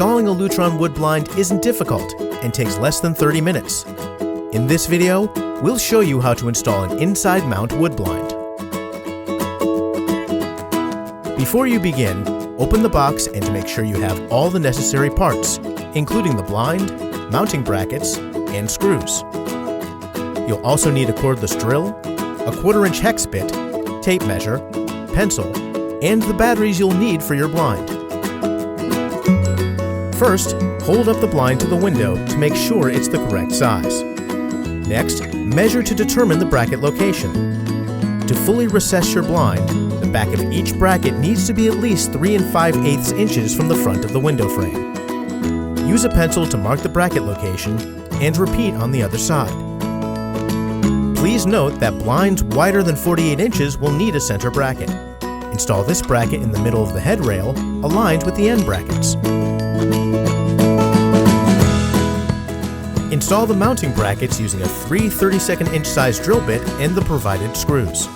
installing a Lutron wood blind isn't difficult and takes less than 30 minutes. In this video, we'll show you how to install an inside mount wood blind. Before you begin, open the box and make sure you have all the necessary parts, including the blind, mounting brackets, and screws. You'll also need a cordless drill, a 1/4-inch hex bit, tape measure, pencil, and the batteries you'll need for your blind. First, hold up the blind to the window to make sure it's the correct size. Next, measure to determine the bracket location. To fully recess your blind, the back of each bracket needs to be at least 3 5/8 inches from the front of the window frame. Use a pencil to mark the bracket location and repeat on the other side. Please note that blinds wider than 48 inches will need a center bracket. Install this bracket in the middle of the head rail, aligned with the end brackets. Install the mounting brackets using a 3 32nd-inch size drill bit and the provided screws.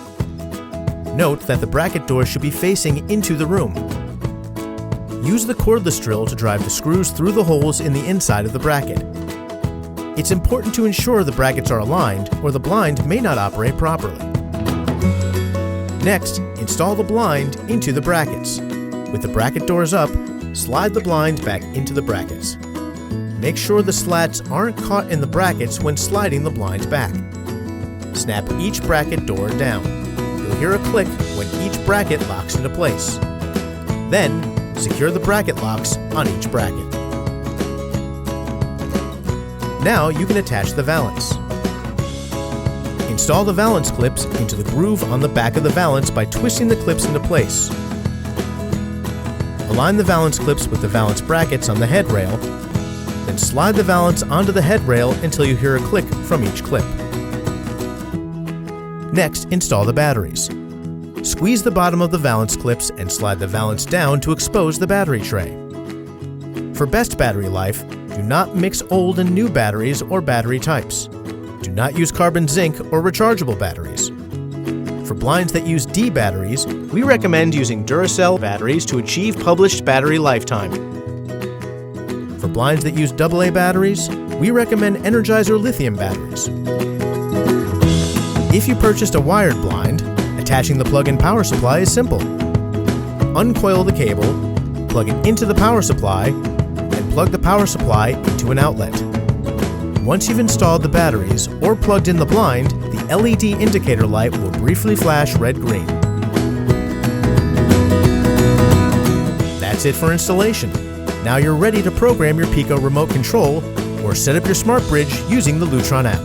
Note that the bracket doors should be facing into the room. Use the cordless drill to drive the screws through the holes in the inside of the bracket. It's important to ensure the brackets are aligned or the blind may not operate properly. Next, install the blind into the brackets. With the bracket doors up, slide the blind back into the brackets. Make sure the slats aren't caught in the brackets when sliding the blind back. Snap each bracket door down. You'll hear a click when each bracket locks into place. Then, secure the bracket locks on each bracket. Now you can attach the valance. Install the valance clips into the groove on the back of the valance by twisting the clips into place. Align the valance clips with the valance brackets on the head rail, then slide the valance onto the head rail until you hear a click from each clip. Next, install the batteries. Squeeze the bottom of the valance clips and slide the valance down to expose the battery tray. For best battery life, do not mix old and new batteries or battery types. Do not use carbon zinc or rechargeable batteries. For blinds that use D batteries, we recommend using Duracell batteries to achieve published battery lifetime. For blinds that use AA batteries, we recommend Energizer lithium batteries. If you purchased a wired blind, attaching the plug-in power supply is simple. Uncoil the cable, plug it into the power supply, and plug the power supply into an outlet. Once you've installed the batteries or plugged in the blind, the LED indicator light will briefly flash red-green. That's it for installation. Now you're ready to program your Pico remote control or set up your smart bridge using the Lutron app.